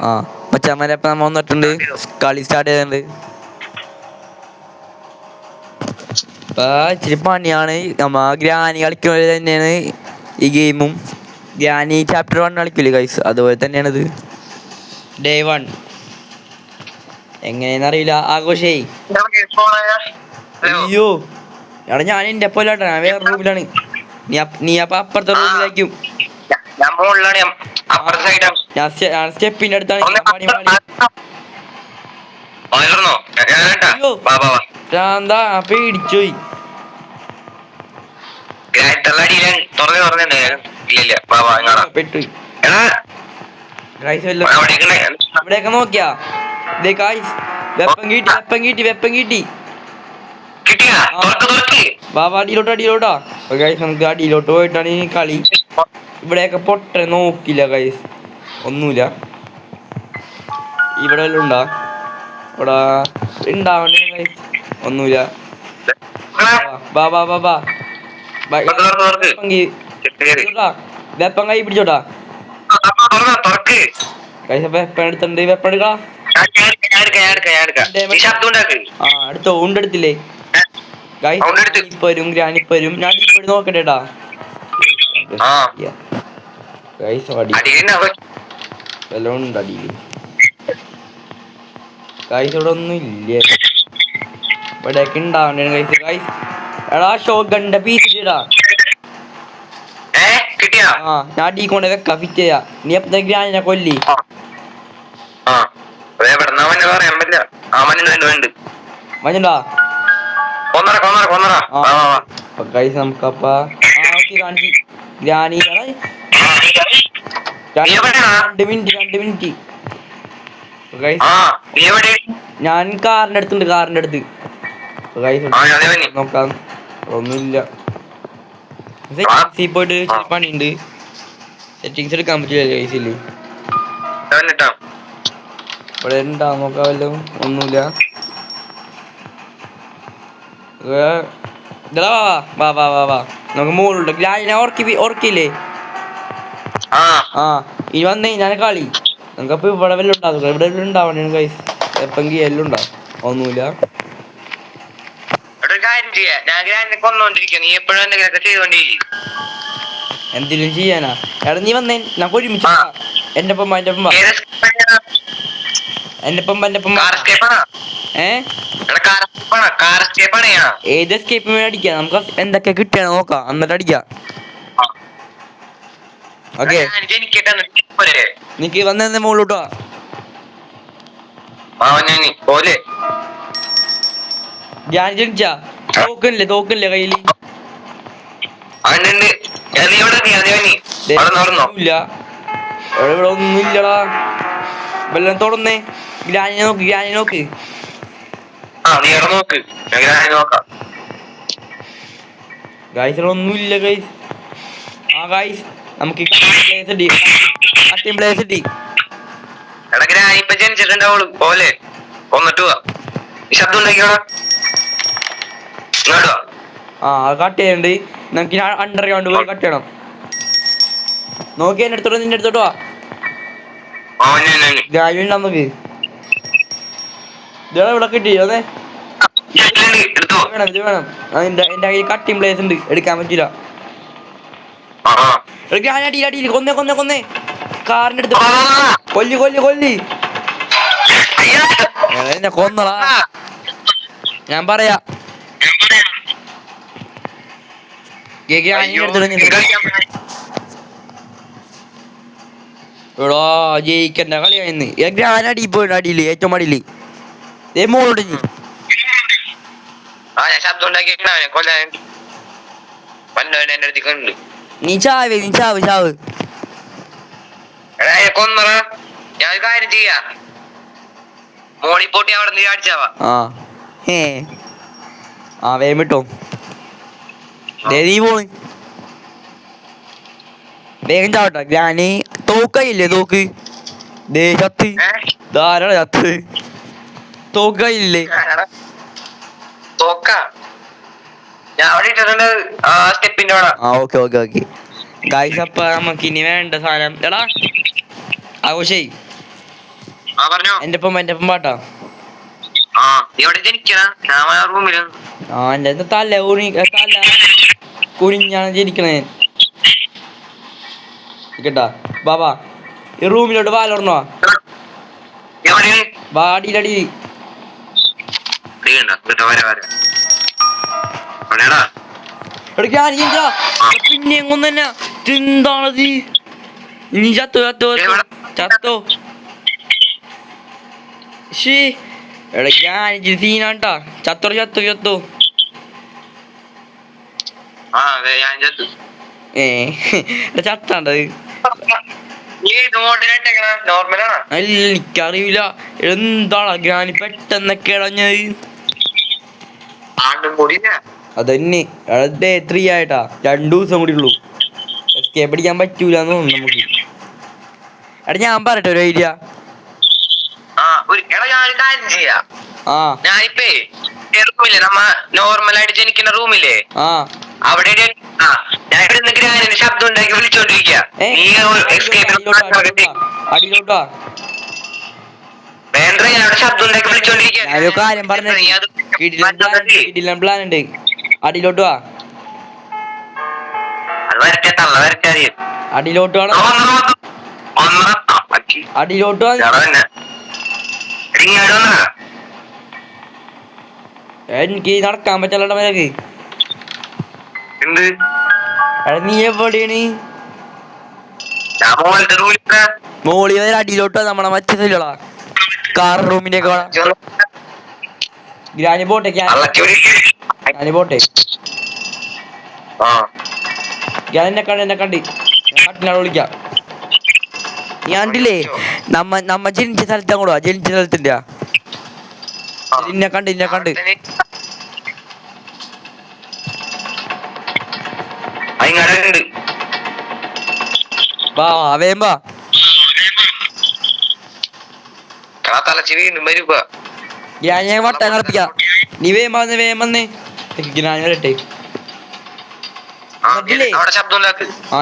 ആ മച്ചാമാരപ്പം നമ്മ വന്നിട്ടുണ്ട്. കളി സ്റ്റാർട്ട് ചെയ്തിട്ടുണ്ട്. ഇപ്പൊ ഇച്ചിരി പണിയാണ്. നമ്മ ഗ്രാനി കളിക്കുന്നത് തന്നെയാണ് ഈ ഗെയിമും. ഗ്രാനി ചാപ്റ്റർ 1 കളിക്കില്ലേ ഗൈസ്, അതുപോലെ തന്നെയാണ് ഇത്. ഡേ 1 എങ്ങനെയെന്നറിയില്ല. ആഘോഷേ അയ്യോ എടാ ഞാൻ എൻ്റെ പോലെ ഞാൻ വേറെ റൂമിലാണ്. നീ അപ്പൊ അപ്പുറത്തെ റൂമിലേക്കും. ഞാൻ സ്റ്റെപ്പിന്റെ അടുത്താണ്. പേടിച്ചോയി. ഇവിടെയൊക്കെ നോക്കിയാ വെപ്പം കിട്ടി. ബാബാ അടിയിലോട്ടാ. നമുക്ക് അടിയിലോട്ട് പോയിട്ടാണ് ഈ കളി. ഇവിടെയൊക്കെ പൊട്ട നോക്കില്ല ഗൈസ്, ഒന്നുമില്ല. ഇവിടെ വല്ലതും ഉണ്ടാ? ഇവിടെ ഉണ്ടാവണ്ട ഗൈസ്, ഒന്നുമില്ല. ബാബാ വെപ്പം കൈ പിടിച്ചോട്ടാ. വെപ്പം എടുത്തിട്ടുണ്ട്. വെപ്പം എടുക്കാ. അടുത്തോ ഉണ്ടെടുത്തില്ലേ ഗ്രാനിപ്പരും. ഞാൻ ഇപ്പോഴും നോക്കട്ടേട്ടാ. വല്ലതും ഉണ്ട് അടിയില് ഗൈസ്. ഇവിടെ ഒന്നും ഇല്ല. ഇവിടെയൊക്കെ ഉണ്ടാവണ്ടേ ഗൈസ്. എടാ ഷോഗണ്ടെ പീസിട്ടാ. ഞാൻ അടി കൊണ്ട് വെക്കാം, ഫിറ്റ് ചെയ്യാ. നീ എപ്പത്തെ ഗ്രാനിനെ കൊല്ലി. മഞ്ഞണ്ടാ നമുക്കപ്പ ഗ്രാനി 2 മിനിറ്റ്. ഞാൻ കാറിന്റെ അടുത്ത് നോക്കാം. ഒന്നുമില്ല. പോയിട്ട് പണിയുണ്ട്. സെറ്റിങ്സ് എടുക്കാൻ പറ്റില്ല ഗൈസില്. ഇവിടെ ഉണ്ടാ നോക്കാം. വല്ലതും ഒന്നുമില്ല. വാ നമുക്ക് മോളുണ്ട്. ഗ്രാനിനെ ഓർക്കില്ലേ? ഇനി വന്നേ ഞാൻ കളി. നമുക്കപ്പോ ഇവിടെ വല്ലതും ഉണ്ടാകും. ഇവിടെ ഉണ്ടാവണേ ഗൈസ്. എപ്പെങ്കിൽ എല്ലാം ഉണ്ടാവും. ഒന്നുമില്ല. എന്തെങ്കിലും ചെയ്യാനാ? എടാ നീ വന്നേ, നമുക്ക് ഒരുമിച്ച് എന്റെ ഒപ്പം ഏത് എസ്കേപ്പ് അടിക്കാം. നമുക്ക് എന്തൊക്കെ കിട്ടിയാണ് നോക്കാം, എന്നിട്ട് അടിക്കാം. ഓക്കെ നിക്ക് വന്നെ മോളൂട്ടോ. ഞാൻ ജനിച്ചാ തോക്കല്ലേ കയ്യില്? ഇവിടെ ഒന്നുമില്ലടാ. വെള്ളം തുറന്നേ. ഗ്രാനി നോക്ക്. ഗൈസ് ഒന്നുമില്ല ഗൈസ്. ഗൈസ് നമുക്ക് കട്ട് ചെയ്യണ്ട്. നമുക്ക് അണ്ടർഗ്രൗണ്ട് പോയി കട്ട് ചെയ്യണം. നോക്കി നിന്റെ അടുത്തോട്ടോ ഗ്രാനി നമുക്ക് ഇവിടെ കിട്ടി. അതെ ഇത് വേണം. എന്റെ കയ്യിൽ കട്ടിങ് പ്ലേസ് ഉണ്ട്, എടുക്കാൻ പറ്റില്ല. അടിയിൽ കൊന്നേ. കാറിന്റെ അടുത്ത് കൊല്ലി എന്നെ കൊന്നടാ. ഞാൻ പറയാ എടാ ജയിക്കണ്ട കളിയായിരുന്നു. ഗ്രാനി അടിയിൽ പോയി. അടിയില് ഏറ്റവും അടിയില് മോളോട് നീ ചാവ്. വേമിട്ടോ വേഗം ചാവട്ടെ. ഗ്രാനി തോക്കയില്ലേ? തോക്ക് ചത്ത് ധാരാളം ചത്ത്. തോക്കയില്ലേ? Okay guys. അപ്പൊ നമുക്ക് ഇനി വേണ്ട സാധനം എടാ ആഘോഷേ എന്റെ ഒപ്പം പാട്ടാ. എന്റെ തല കുനിഞ്ഞാണ് ജനിക്കണേ കേട്ടാ. ബാബാ ഈ റൂമിലോട്ട് വാലോർന്നോ വാടിയിലടി പിന്നെ എങ്ങൊന്നു തന്നെ എന്താണത് ഇനി ചത്തോ സീനാട്ടാ. ചത്തോ ചത്താണ്ടത് എനിക്കറിയില്ല. എന്താണ് ഗ്രാനി പെട്ടെന്നൊക്കെ ഇളഞ്ഞത്. അതന്നെ ഡേ 3 ആയിട്ടാ. 2 ദിവസം കൂടി ഉള്ളൂ. എസ്കേപ്പ് അടിക്കാൻ പറ്റൂലെന്ന് തോന്നുന്നു നമുക്ക്. എടാ ഞാൻ പറയട്ടെ ഒരു ഐഡിയ. ഞാനിപ്പേ നമ്മ നോർമലായിട്ട് ജനിക്കുന്ന റൂമില്ലേ അവിടെ ശബ്ദം ഉണ്ടാക്കി വിളിച്ചോണ്ടിരിക്കുക. ശബ്ദം ഉണ്ടാക്കി വിളിച്ചോണ്ടിരിക്കുക. അടിയിലോട്ട് വാ. അടിയിലോട്ട് അടിയിലോട്ട് എനിക്ക് നടക്കാൻ പറ്റല്ലോ നിനക്ക്. നീ എവിടെയാണ്? മോളി അടിയിലോട്ടോ നമ്മളെ മറ്റേടാ കാർ റൂമിന്റെ ഗ്രാനി പോട്ടെ. ഗ്രാനി പോട്ടെ. എന്നെ കണ്ട് ഞാൻ വിളിക്കാം. ഞാൻ കണ്ടില്ലേ നമ്മ ജനിച്ച സ്ഥലത്താ കൂടാ. ജനിച്ച സ്ഥലത്തിന്റെ ഇന്നെ കണ്ട് വേമ്പാ ഞാൻ വട്ടം കളിപ്പിക്കാം. നീ വേമ്പന്നേ ഞാൻ വരട്ടെ.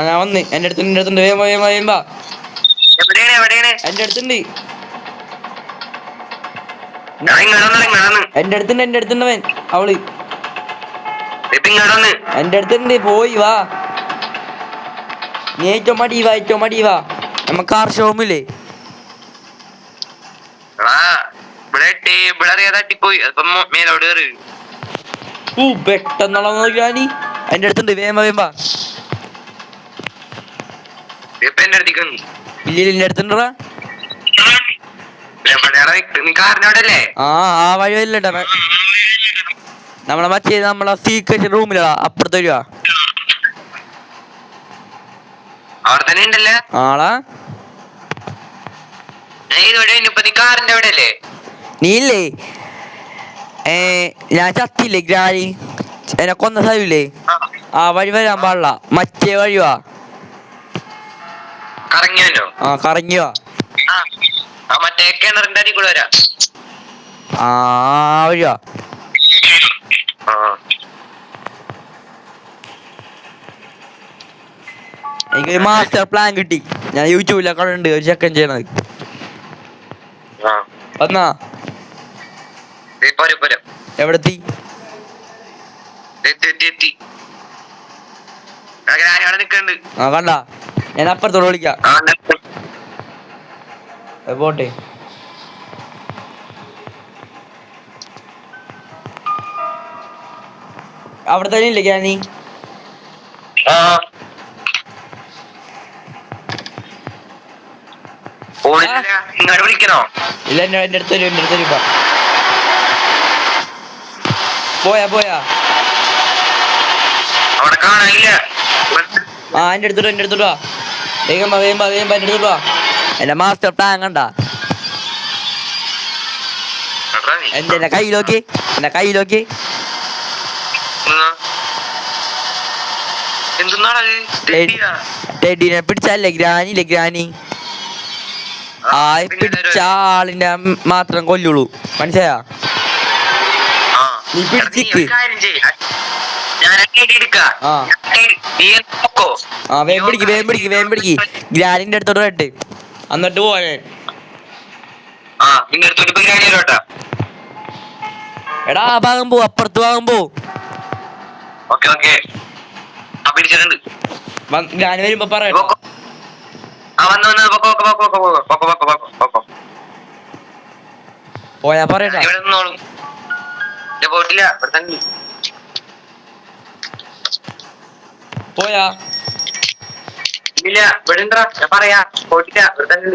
ഞാൻ വന്ന് എന്റെ അടുത്തുണ്ട്. വേമ്പാ എന്റെ അടുത്തുണ്ട്. എന്റെ അടുത്തുണ്ടവൻ. അവള് എന്റെ അടുത്തുണ്ട്. പോയി വാ. നീ ഏറ്റവും മടി വാ. നമ്മ കാർ ഷോമില്ലേ പെട്ടെന്നുള്ള നോക്കിയാനി. എന്റെ അടുത്തുണ്ട്. വേമ്പാ ഇല്ല അടുത്തുണ്ടാ. ആ വഴി വരില്ലട്ടാ. നമ്മളെ സീക്രട്ട് റൂമിലാ അപ്പുറത്ത് വരുവാ. ആളാ നീല്ലേ ഞാൻ ചത്തില്ലേ ഗ്രാനി എന്നെ കൊന്ന സ്ഥലമില്ലേ ആ വഴി വരാൻ പാടില്ല. മറ്റേ വഴിവാ. കറങ്ങിയോ വഴിവാ. എനിക്ക് മാസ്റ്റർ പ്ലാൻ കിട്ടി. ഞാൻ യൂട്യൂബിലൊക്കെ ഉണ്ട് ഒരു ചെക്കൻ ചെയ്യണത്. വന്നാ എവിടെത്തി? കണ്ട ഞാൻ അപ്പുറത്തോട് വിളിക്കാം. പോട്ടെ. അവിടെ തന്നെ ഇല്ലേ ഗ്രാനി? ഇല്ല എന്റെ അടുത്ത് വരുമ്പോ പോയാ എന്റെ അടുത്തോട്ട് വാ. വേഗം എന്റെ അടുത്തോട്ട് വാ. എന്റെ മാസ്റ്റർ പ്ലാൻ കണ്ട. എന്റെ കയ്യിലോക്കി ടെഡിനെ പിടിച്ചല്ലേ ഗ്രാനി പിടിച്ച ആളിനെ മാത്രം കൊല്ലുള്ളൂ. മനസ്സിലായാ? നീ പിടിച്ചിക്ക്. വേഗം പിടിക്ക് ഗ്രാനിന്റെ അടുത്തോട്ട് വരട്ടെ. എന്നിട്ട് പോവാൻ നിന്റെ അടുത്തോട്ട് പോയി കാണിയാലോട്ടാ. എടാ ആ ഭാഗം പോ, അപ്പുറത്ത് ഭാഗം പോ. ഓക്കെ ഓക്കെ പിടിച്ചിട്ടുണ്ട്. ഞാൻ വരുമ്പോ പറയാം. പോയാ പറയട്ടാ. ഇവിടെ നിന്നോളും. പോയിട്ടില്ല, ഇവിടെ തന്നെ. പോയാ ഇല്ല ഇവിടെ ഉണ്ടാ, ഞാൻ പറയാ. പോയിട്ടില്ല, ഇവിടെ തന്നെ.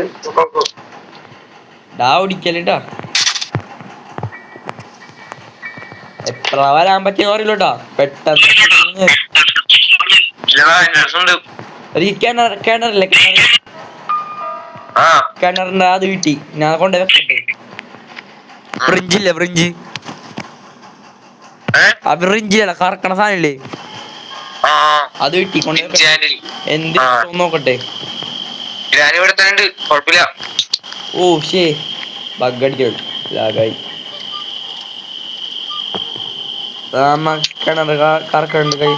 ഡാ ഓടിക്കല്ലേട്ടാ. എത്ര വരാൻ പറ്റിയ അറിയില്ലട്ടാ. പെട്ടെന്ന് കിണറില്ലേ, കിണറിന്റെ അത് കിട്ടി. ഞാൻ കൊണ്ടേ വെക്കട്ടെ. ഫ്രിഞ്ചില്ലേ, ഫ്രിഞ്ച്. ആ ഫ്രിഞ്ചില്ല, കറക്കണ സാധനല്ലേ, അത് കിട്ടി. കൊണ്ടേ എന്ത് നോക്കട്ടെ. ഇവിടെ തന്നെ ഉണ്ട്, കുഴപ്പമില്ല. ഓ ശേ, ബഗ്ഗടിച്ചു, ലാഗായി. കിണറ് കറക്കണ്ട് കൈ.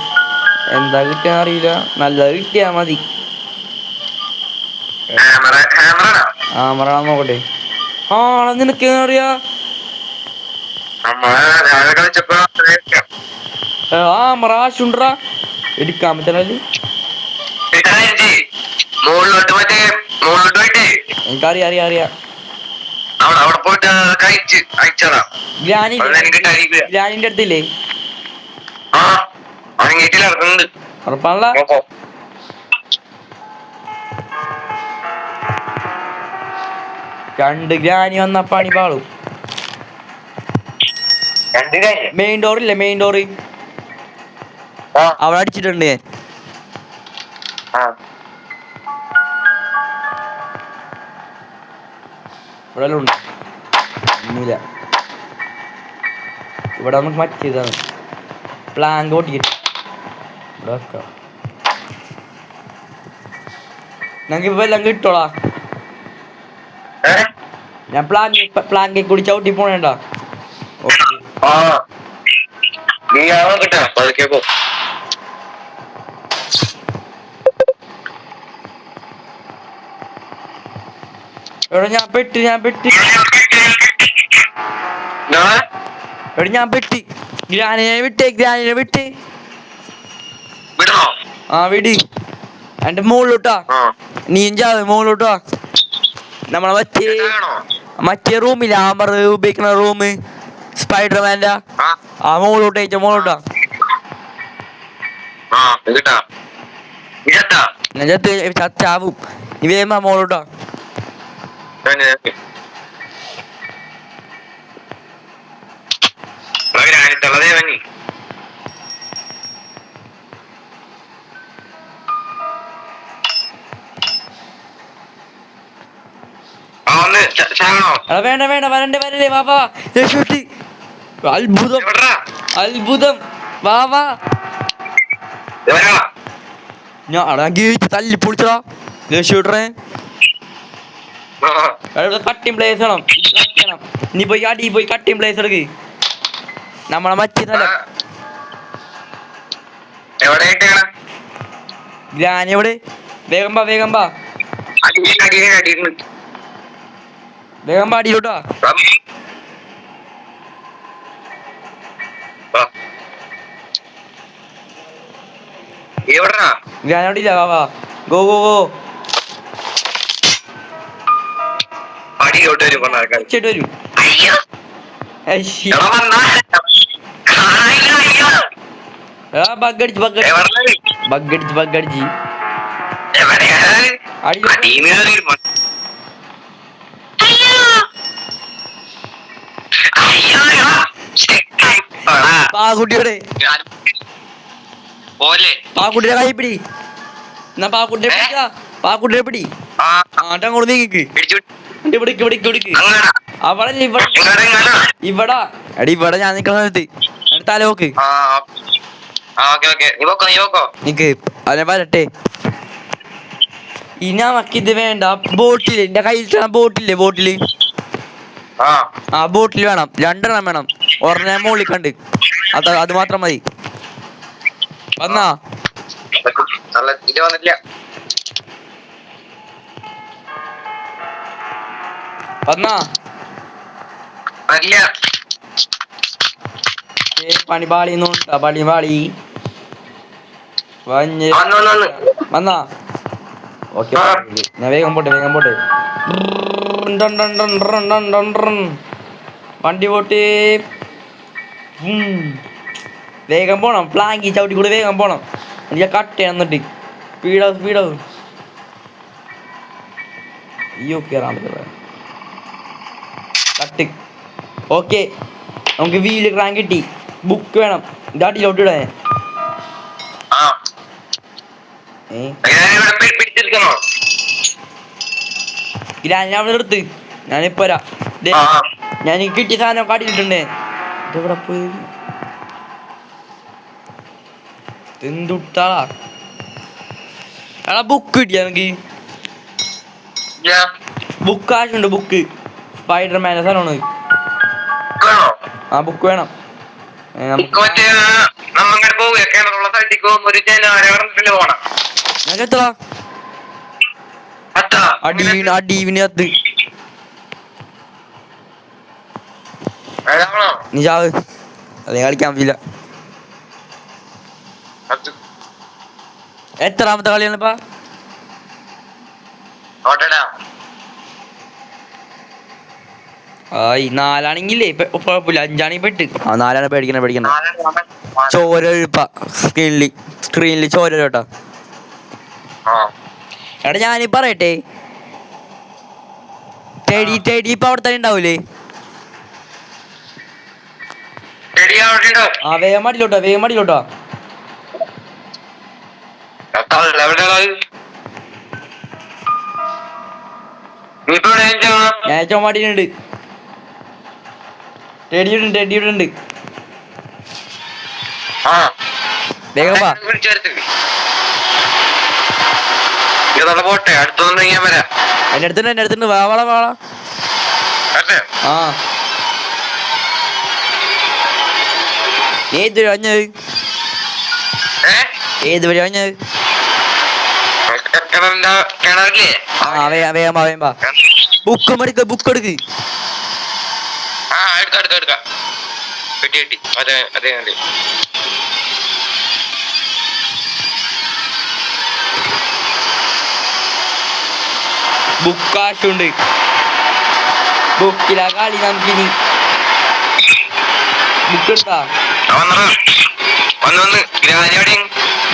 എന്താ കിട്ടിയാ അറിയില്ല, നല്ലത് കിട്ടിയാ മതി. ഹാമറ നോക്കട്ടെ. ആണോ, നിനക്ക് അറിയാ? ഹാമറ ആശുണ്ടാ എടുക്കാൻ പറ്റണത്. എനിക്കറിയാം, അറിയാം, അറിയാം. ഗ്രാനിന്റെ അടുത്തില്ലേ? ഉറപ്പാണല്ല. രണ്ട് ഗ്രാനി വന്ന പണി പാളും. മെയിൻ ഡോർ ഇല്ലേ, മെയിൻ ഡോറ് അവിടെ അടിച്ചിട്ടുണ്ട് ഞാൻ. ഇവിടെ ഉണ്ട്, ഒന്നുമില്ല. ഇവിടെ നമുക്ക് മറ്റേതാണ് പ്ലാങ്ക് ഓട്ടിക്കിട്ട് ഇവിടെ വെക്കാം. ഞങ്ങൾക്ക് ഇപ്പൊ എല്ലാം കിട്ടോളാ. ഞാൻ പ്ലാങ്കെ കൂടി ചവിട്ടി പോണേണ്ടാ. എവിടെ ഞാൻ പെട്ടി ഗ്രാനിനെ വിട്ട് ആ വിടി. എന്റെ മോളിലോട്ടാ, നീയും ചാവേ മോളിലോട്ടാ. നമ്മളെ മറ്റേ റൂമില്ല, ആമർ ഉപയോഗിക്കുന്ന റൂമ്, സ്പൈഡർമാൻ്റെ ആ മോളിലോട്ട് അയച്ച മോളിലോട്ടാ. ഞാൻ ചാവും. നീ വേമ്പ മോളിലോട്ടാ. വേണ്ട വേണ്ട, വരണ്ടേ വാ. അത്ഭുതം അത്ഭുതം, വാ. ഞാൻ ഗേറ്റ് തല്ലി പൊളിച്ചടാ. ഷൂട്ടറെ കട്ടിങ് പ്ലേസ് വേണം. നീ പോയി അടി പോയി കട്ടിങ് പ്ലേസ് എടുക്ക്. നമ്മളെ മറ്റേ സ്ഥലം ഗ്രാനി എവിടെ? വേഗം വാ അടിയിലോട്ടാ. ഗ്രാനോടില്ല, വാ ഗോ. വരും. ബഗ്ഗടിച്ച് പാകുട്ടിയുടെ കൈ പിടി. എന്നാ പാക്കുട്ടിയെ പിടി. അങ്ങോട്ട് നീങ്ങിക്ക്. ഇവിടെ ഇവിടെ ഞാൻ നിക്കണ സ്ഥലത്ത് തല നോക്ക്. നിക്ക് അതിനെ വരട്ടെ. ഇനി നമുക്കിത് വേണ്ട. ബോട്ടില് എന്റെ കയ്യിൽ ബോട്ടില് ആ ബോട്ടിൽ വേണം, 2 എണ്ണം വേണം. ഒരെണ്ണം മുകളിൽ കണ്ട്, അത് മാത്രം മതി. വന്നാ അല്ല പണിപാളി പണിപാളി വന്നാ ഓക്കെ ഞാൻ വേഗം പോട്ടെ വണ്ടി പോട്ട് വേഗം പോണം പ്ലാങ്കി ചവിട്ടി കൂടെ വേഗം പോണം എനിക്ക് കട്ട് എന്നിട്ട് സ്പീഡാവും അയ്യോ കയറാൻ കട്ട് ഓക്കെ നമുക്ക് വീല് ക്രാങ്ക് കിട്ടി ബുക്ക് വേണം ഗാഡിയിലോട്ട് ഇടാൻ ഞാൻ അവിടെ എടുത്ത് ഞാനിപ്പോ വരാം ഞാൻ കിട്ടിയ സാധനം കാട്ടിയിട്ടുണ്ടേ ഇതെവിടെ പോയി എന്തുട്ടാളാ എടാ ബുക്ക് കിട്ടിയ എനിക്ക് ബുക്ക് ആവശ്യമുണ്ട് ബുക്ക് സ്പൈഡർമാൻ്റെ സാധനമാണ് ആ ബുക്ക് വേണം അടീവിനകത്ത് നീ ചാവ് അതെ കളിക്കാൻ പറ്റില്ല എത്രാമത്തെ കളിയാണിപ്പാ ആയി നാലാണെങ്കിലേ കുഴപ്പമില്ല അഞ്ചാണെങ്കിൽ പെട്ട് ആ നാലാണ് പേടിക്കണ ചോര എഴുപ്പ സ്ക്രീനില് ചോര കേട്ടാ എടാ ഞാനീ പറയട്ടെ ടെടി ഇപ്പൊ അവിടെ തന്നെ ഉണ്ടാവൂലേ ആ വേഗം മടിയിലോട്ടോ ഞാൻ ചോമാടിയിട്ടുണ്ട് ടെടിയുണ്ട് വേഗം വാ പോട്ടെ അടുത്തൊന്നും ഞാൻ വരാം എന്റെ അടുത്തുണ്ട് വാള ആ ഏത് വഴി വഞ്ഞത് വേഗം വാ ബുക്ക് എടുക്ക് ബുക്കാശുണ്ട് ബുക്കിലാ കളി നമുക്കിനി ബുക്ക് എടുത്താ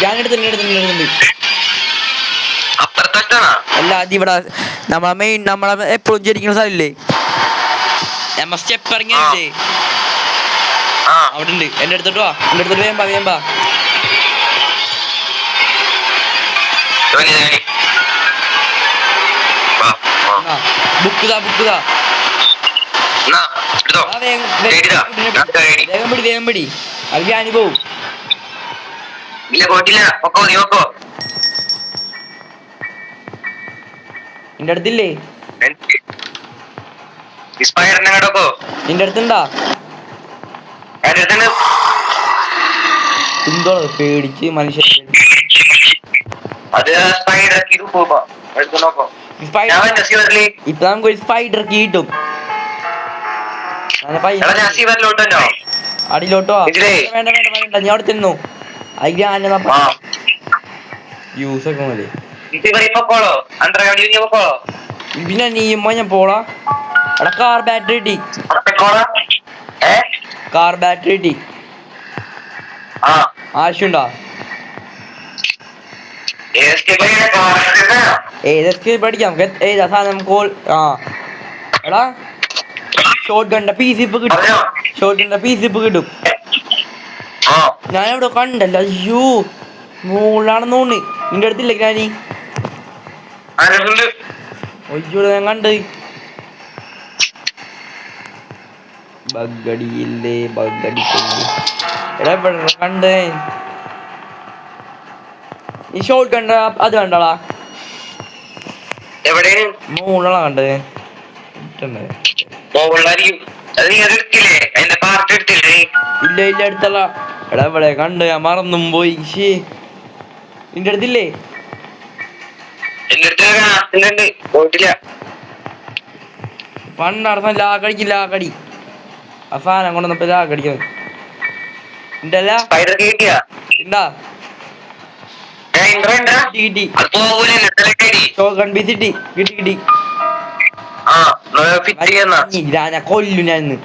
ഞാനെടുത്തുണ്ട് അല്ല അതിവിടെ നമ്മളെ എപ്പോഴും ജനിക്കുന്ന സ്ഥലമില്ലേ നമ്മ സ്റ്റെപ്പ് ഇറങ്ങിയല്ലേ അവിടെ ഉണ്ട് എന്റെ അടുത്തോട്ട് വേഗം വാ ബുക്ക് വേഗം പിടി അത് ഞാനി പോവും നിന്റെ അടുത്തില്ലേ നിന്റെ അടുത്തുണ്ടാ എന്തോ പേടിച്ച് മനുഷ്യൻ ഇപ്പൊ നമുക്ക് സ്പൈഡർ കിട്ടും അടിയിലോട്ടോ വേണ്ട ഞാൻ അവിടെ തിന്നു യൂസ് ഒക്കെ മതി പിന്നെ നീയുമ്പോ ഞാൻ പോളാ എടാ കാർ ബാറ്ററി കിട്ടി ആവശ്യമുണ്ടോ ഏതൊക്കെ പഠിക്കാം ഏതാ സാധനം എടാ ഷോട്ട് ഗണ്ണിന്റെ പീസ് ഇപ്പൊ കിട്ടും ഞാൻ ഇവിടെ കണ്ടല്ലോ അയ്യോ മുകളിലാണെന്ന് തോന്നി നിന്റെ അടുത്തില്ലേ ഗ്രാനി അയ്യോ ഞാൻ കണ്ട് ബഗ്ഗടിയില്ലേ എടാ ഇവിടെ കണ്ടേ ഈ ഷോട്ട് കണ്ട അത് കണ്ടടാ മൂന്നാളാ കണ്ടത് ഇല്ല എടുത്തല്ല എടാ ഇവിടെ കണ്ട് ഞാൻ മറന്നും പോയി നിന്റെ അടുത്തില്ലേ പണ്ടടന്ന ലാക്കടി ആ സാധനം കൊണ്ടുവന്നപ്പോ അടിക്കുന്നത് ഉണ്ടല്ല സ്പൈഡർ കിട്ടിയാ ഉണ്ടാ കിട്ടി കിട്ടി കിട്ടി കിട്ടി ഞാൻ കൊല്ലു ഞാൻ ഇന്ന്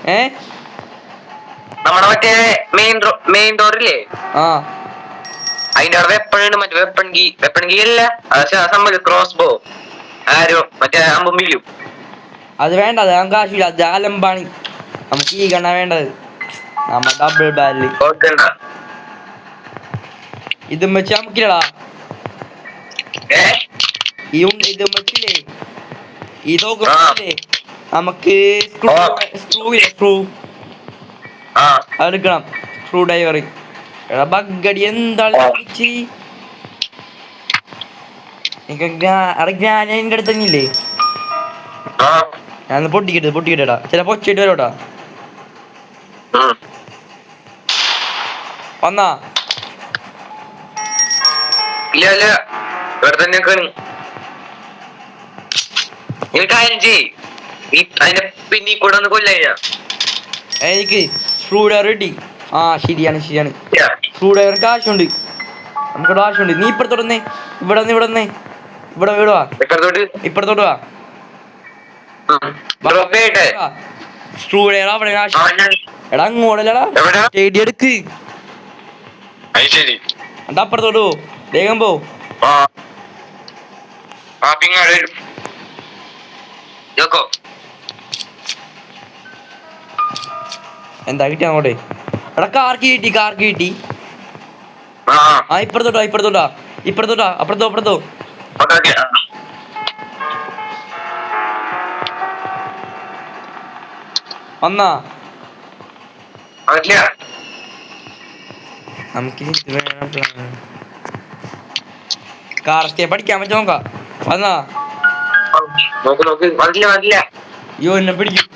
ഏ നമ്മുടെ മറ്റേ മെയിൻ ഡോറില്ലേ ആ അതിന്റെ അവിടെ വെപ്പൺ മറ്റേ വെപ്പൺ ഗീ അല്ല സംഭവം ക്രോസ് ബോ ആരും മറ്റേ അമ്പുമ്പിലും അത് വേണ്ട അത് നമുക്ക് ആവശ്യമില്ല അത് അലമ്പാണ് നമുക്ക് ഈ കണ്ണ വേണ്ടത് നമ്മ ഡബിൾ ബാരല് ഇതും വെച്ച് നമുക്കില്ലടാ ഇത് വെച്ചില്ലേ ഇതൊക്കെ നമുക്ക് സ്ക്രൂ അതെടുക്കണം സ്ക്രൂ ഡ്രൈവർ എടാ ബഗ്ഗടി എന്താണ് ഗ്രാനൈൻ്റെ അടുത്ത് തന്നെയില്ലേ ഞാൻ പൊട്ടിക്കിട്ടേടാ ചിലപ്പോ ഒച്ചയിട്ട് വരോട്ടാ വന്നാ ഇല്ല വെറുതെ അതിന്റെ പിന്നീ കൂടെ ഒന്ന് കൊല്ല എനിക്ക് സ്ക്രൂ ഡ്രൈവർ കിട്ടി ആ ശരിയാണ് സ്ക്രൂ ഡ്രൈവർ കാശുണ്ട് നമുക്ക് ആവശ്യമുണ്ട് നീ ഇപ്പുറത്തോട്ടൊന്നേ ഇവിടെ വീടുവാ ഇപ്പുറത്തോട്ട് വാ സ്ക്രൂ ഡ്രൈവർ അവിടെ എടാ അങ്ങോട്ടല്ലടാ സ്റ്റേഡി എടുക്ക് എന്താ അപ്പുറത്തോട്ട് പോ വേഗം പോ എന്താ കിട്ടി അങ്ങോട്ടെ എടാ കാർക്ക് കിട്ടി ആ ഇപ്പുറത്തോട്ടാ അപ്പുറത്തോ വന്നാ നമുക്ക് കാർ സ്റ്റേ പഠിക്കാൻ പറ്റും നോക്കാം വന്നാ അയ്യോ എന്നെ പിടിക്കും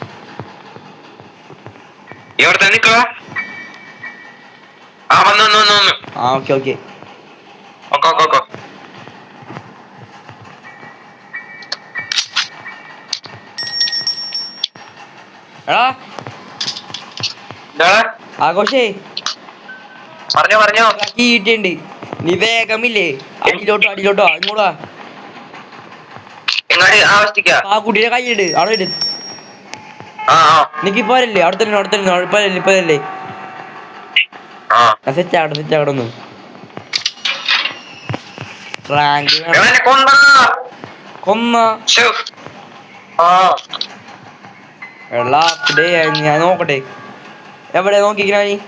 ഓക്കെ എടാ ആഘോഷേ പറഞ്ഞോ കിട്ടിണ്ട് നീ വേഗമില്ലേ അടിയിലോട്ടോ ഇങ്ങോട്ടാ ആ കുട്ടിയുടെ കൈയിട് അവിടെ ഇട് നിനക്ക് ഇപ്പോരല്ലേ അവിടെ തന്നെ ഇപ്പോഴല്ലേ സെറ്റ് ആകണം റാങ്ക് കൊന്ന ലാസ്റ്റ് ഡേ ഞാൻ നോക്കട്ടെ എവിടെ നോക്കിക്കണ നീ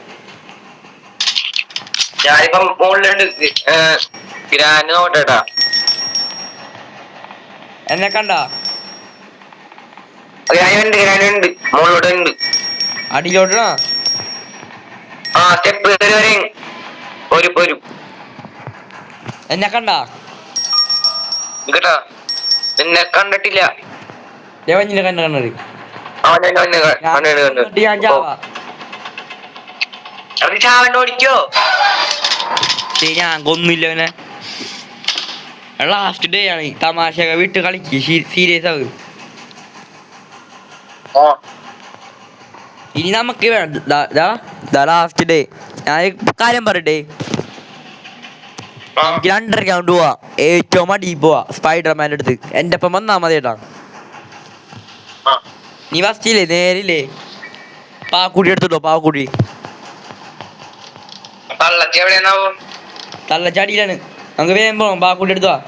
ഞാനിപ്പം മുകളിലുണ്ട് ഗ്രാൻഡ് നോക്കട്ടെട്ടാ എന്നെ കണ്ട ഗ്രാനുണ്ട് മുകളിലോട്ട് ഉണ്ട് അടിയിലോട്ടാ സ്റ്റെപ്പ് ഒരു എന്നെ കണ്ട കേട്ടാ എന്നെ കണ്ടിട്ടില്ല ദേവഞ്ഞിനെ കണ്ടത് ഞാൻ ഓടിക്കോ ഞാൻ കൊന്നില്ല അവനെ ലാസ്റ്റ് ഡേ ആണ് തമാശ വിട്ട് കളിക്ക് സീരിയസ് ആവും ഇനി നമുക്ക് ലാസ്റ്റ് ഡേ ഞാൻ കാര്യം പറയട്ടെ നമുക്ക് അണ്ടർഗ്രൗണ്ട് പോവാ ഏറ്റവും അടി പോവാ സ്പൈഡർമാൻ്റെ അടുത്ത് എൻ്റെ ഒപ്പം വന്നാ മതി കേട്ടാ നീ ഫസ്റ്റില്ലേ നേരില്ലേ പാക്കുടി എടുത്തിട്ടോ പാക്കുടി തള്ളച്ചാടിയിലാണ് നമുക്ക് വേഗം പോവാം പാക്കുടി എടുത്തോ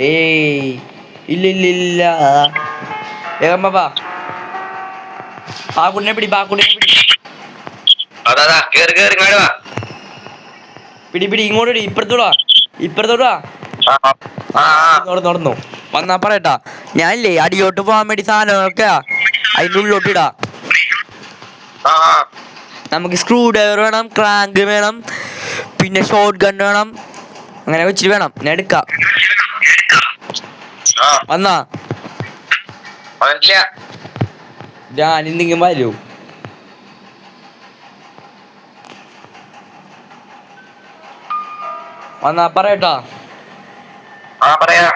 ഏയ് ഇല്ല വേഗം പാ പാക്കുടിനെ പിടി പിടി ഇങ്ങോട്ട് ഇപ്പുറത്തോടാ നടന്നു വന്നാ പറയട്ടാ ഞാനില്ലേ അടിയോട്ട് പോകാൻ വേണ്ടി സാധനങ്ങളൊക്കെ അതിൻ്റെ ഉള്ളിലോട്ട് ഇടാ നമുക്ക് സ്ക്രൂ ഡ്രൈവർ വേണം ക്രാങ്ക് വേണം പിന്നെ ഷോട്ട് ഗൺ വേണം അങ്ങനെ വെച്ചിട്ട് വേണം ഞാൻ എടുക്കാം വന്നാ ഞാൻ എന്തെങ്കിലും വരൂ വന്നാ പറയട്ടാ. ആ പറയാ.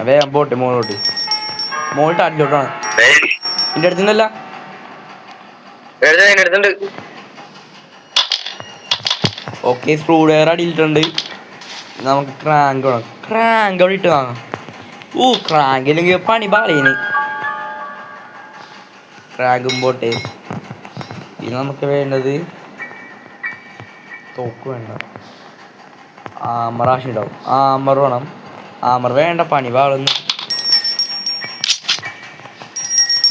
വേഗം പോട്ടെ മോളോട്ട്. മോളിട്ട് അടിലോട്ടാണ്. എന്റെ അടുത്തുനിന്നല്ല. ഓക്കെ, സ്ക്രൂ ഡ്രൈവർ അടിയിട്ടുണ്ട്. നമുക്ക് ക്രാങ്ക് വേണം. ക്രാങ്ക് അവിടെ ഇട്ട് വാങ്ങാം. ക്രാങ്കില്ലെങ്കിൽ പണി പാളീന്. ക്രാങ്കും പോട്ടെ. ഇനി നമുക്ക് വേണ്ടത് തോക്ക് വേണ്ട, ആമർ ആവശ്യമുണ്ടാവും. ആമർ വേണം. ആമർ വേണ്ട, പണി പാളുന്നു.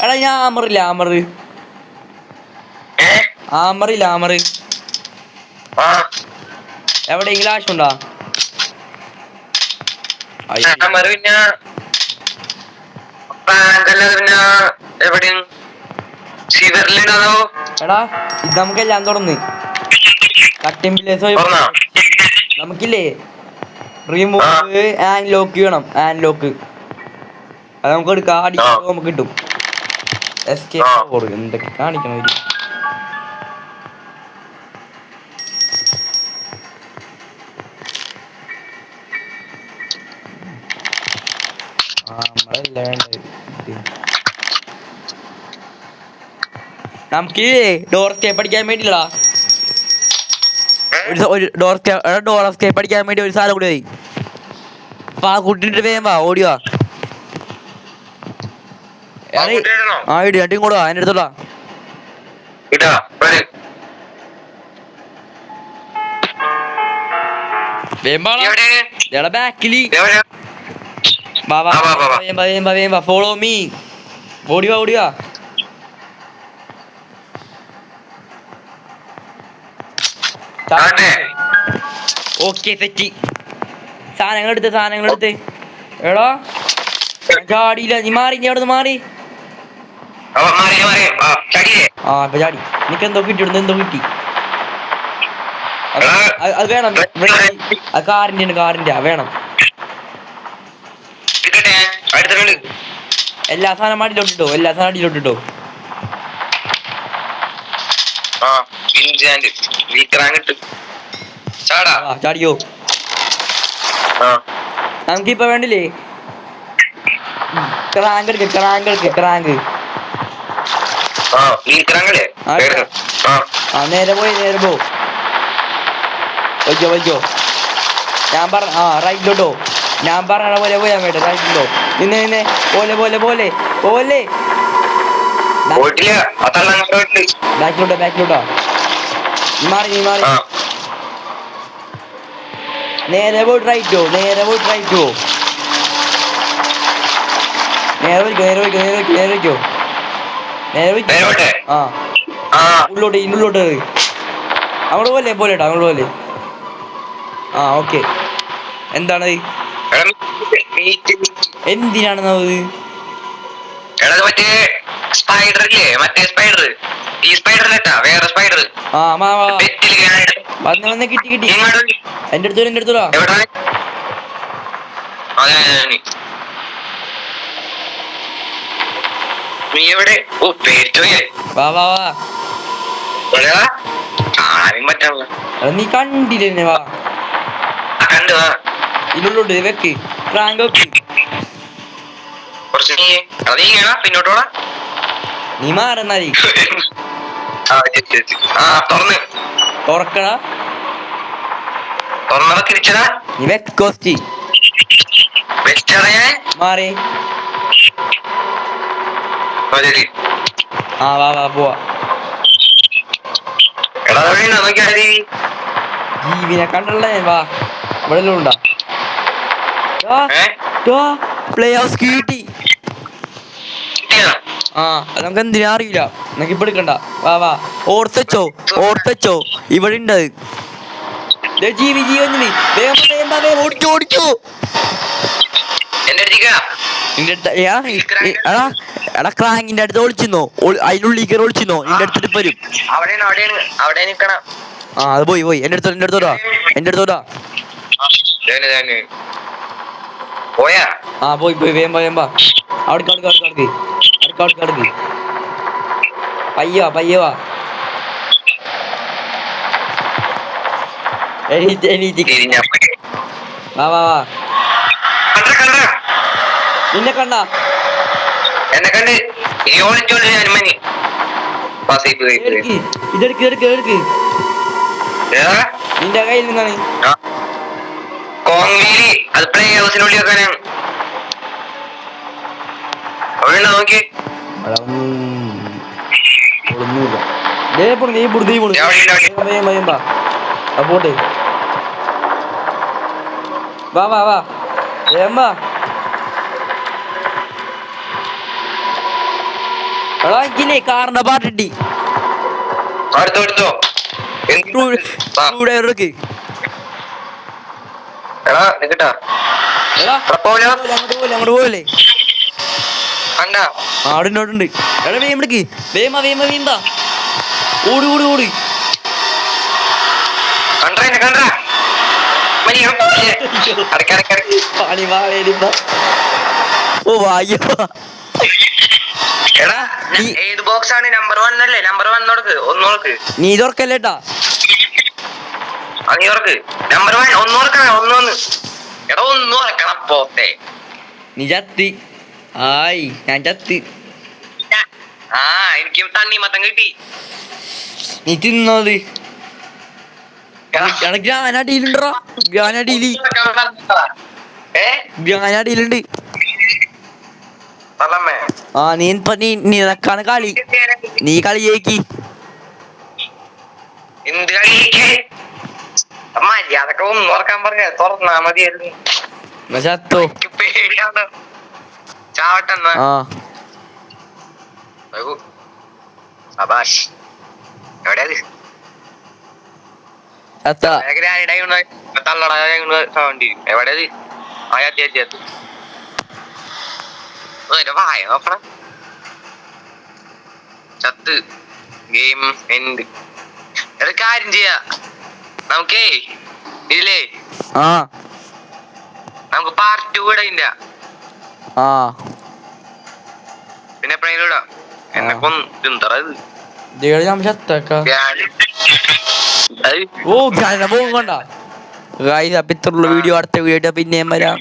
എടാ ഞാൻ ആമറില്ല. ആമർ എവിടെയെങ്കിലും ആവശ്യമുണ്ടോ? എടാ ഇത് നമുക്കെല്ലാം തുറന്ന് നമുക്കില്ലേ റിമൂവ് ആൻഡ് ലോക്ക് വേണം. ആൻഡ് ലോക്ക് അത് നമുക്ക് എടുക്കാം. അടിക്കുമ്പോൾ നമുക്ക് കിട്ടും. എസ്കേപ്പ് എന്തൊക്കെ കാണിക്കണം. നമുക്ക് ഡോർ സ്റ്റെപ്പ് അടിക്കാൻ വേണ്ടിയില്ല. ഒരു ഡോർ സ്റ്റെപ്പ് അടിക്കാൻ വേണ്ടി ഒരു സാധനം കൂടി മതി. അപ്പൊ ആ കുട്ടിട്ട് വേഗം വാ, ഓടിവാ. ആ ഇടി രണ്ടും കൂടെ വാ, എന്റെ അടുത്തോടാ. ബാക്കില് ഫോളോ മീ. ഓടിവാ. Okay set. സാധനങ്ങൾ എടുത്ത് എടാ ചാടിയില്ല. നീ മാറി, നീ അവിടെ നിന്ന് മാറി. ഇപ്പൊ ചാടി. നിനക്കെന്തോ കിട്ടി, എന്തോ കിട്ടി. അത് വേണം. കാറിന്റെ വേണം. എല്ലാ സാധനം അടിയിലോട്ടിട്ടോ. ചാടിയോ? നമുക്കിപ്പൊ വേണ്ടില്ലേ ക്രാങ്ക് നേരെ പോ. വയ്ക്കോ. ഞാൻ പറഞ്ഞ റൈറ്റിലോട്ടോ. ഞാൻ പറഞ്ഞ പോലെ പോയാൻ വേണ്ട. റൈറ്റിലോ. നിന്നെ പോലെ ബാക്കിലോട്ടോ. നീ മാറി. നേരെ പോയിട്ട് റൈറ്റോ. നേരെ വയ്ക്കോ. ഉള്ളോട്ട് അങ്ങോട്ട് പോലെ. ഓക്കെ. എന്താണ് എന്തിനാണ് സ്പൈഡർ ഇല്ലേ, മറ്റേ സ്പൈഡർ. ഈ സ്പൈഡറിനെട്ടാ വേറെ സ്പൈഡർ. വന്ന് കിട്ടി. എന്റെ അടുത്തോടാ. നീ എവിടെ? വാ. ആരും പറ്റാ. നീ കണ്ടില്ലേ? വാ കണ്ടു. ഇതിനുള്ളിലോട്ട് വെക്ക്. ക്രാങ്ക് വെക്ക്. പിന്നോട്ടോടാ. നീ മാറുന്നാലി. തുറക്കടാ. നീ വെക്കോസ്റ്റി മാറി. വാ പോവാ. ജീവിനെ കണ്ടല്ലേ? വാ ഇവിടെ ഉണ്ടാ. പ്ലേ ഹൗസ് കിട്ടി. അത് നമുക്ക് എന്തിനാ അറിയില്ല. നമുക്ക് ഇപ്പൊ എടുക്കണ്ട. വാ ഓർത്തച്ചോ. ഇവിടെ ഉണ്ട്. ജീവി ഓടിക്കോ. എടാ ക്രാങ്കിന്റെ അടുത്ത് ഒളിച്ചിന്നോ? അതിനുള്ളിൽ കയറി ഒളിച്ചിന്നോ? എന്റെ അടുത്തിട്ട് വരും. അത് പോയി. എന്റെ അടുത്തോടാ. പോയി വേഗം വാ. അവിടേക്ക് പയ്യവാ. എണീറ്റ് വാ വാ വാ നിന്നെ കണ്ട എന്നെ കണ്ട് ഈ ഓളിച്ചോണ്ട് ഞാൻ മനി ഇതെടുക്ക് നിന്റെ കയ്യിൽ നിന്നാണ് കോൺവീലി അത് പ്ലേ ഹൗസിനുള്ളിൽ വെക്കാനാണ് അവിടെ നോക്കി പോട്ടെ വാ വാ വാ ഏമ്പാ എടാ എനിക്കില്ലേ കാറിന്റെ പാട്ടിട്ടി എടുത്തോ എടുക്ക് എടാ നിക്കട്ടാ അങ്ങോട്ട് പോവല്ലേ കണ്ടാ അവിടെ ഇന്നോട്ടുണ്ട് എടാ വേം വിളിക്ക് വേമ്പാ ഓടി കണ്ടാ പണി വാ ഓ വായ്യോ എടാ ഏത് ബോക്സ് ആണ് നമ്പർ 1 അല്ലേ നമ്പർ 1 ഒന്നോൾക്ക് നീ തുറക്കല്ലേട്ടാ നീ ഓർക്ക് നമ്പർ 1 ഒന്നോർക്കാണ് എടാ ഒന്നും ഓർക്കണം പോത്തെ നീ ചത്തി ആയി ഞാൻ ചത്തി എനിക്ക് തണ്ണിമത്തം കിട്ടി നീ തിന്നത് ഗ്യാനടിയിലുണ്ടോ ഗ്യാനടിയിലുണ്ട് ആ നീ നിനക്കാണ് കളി നീ കളി ജയിക്കി എന്ത് കളിക്ക് മര്യാദക്ക് ഒന്നും ഓർക്കാൻ പറഞ്ഞ തുറന്നാ മതിയായിരുന്നു ചത്തോ പേടിയാണ് ചാവട്ടെന്നാ സബാഷ് എവിടെയത് എവിടെയത് വായ നോക്കണം ചത്ത് ഗെയിം എൻഡ് ഒരു കാര്യം ചെയ്യാ നമുക്കേ ഇതിലേ നമുക്ക് പാർട്ട് 2 ഇടയില്ല പിന്നെ എപ്പോഴെങ്കിലും ഇടാം എന്നെ കൊന്തറ വീഡിയോ അടുത്ത വീഡിയോ പിന്നെയും വരാം.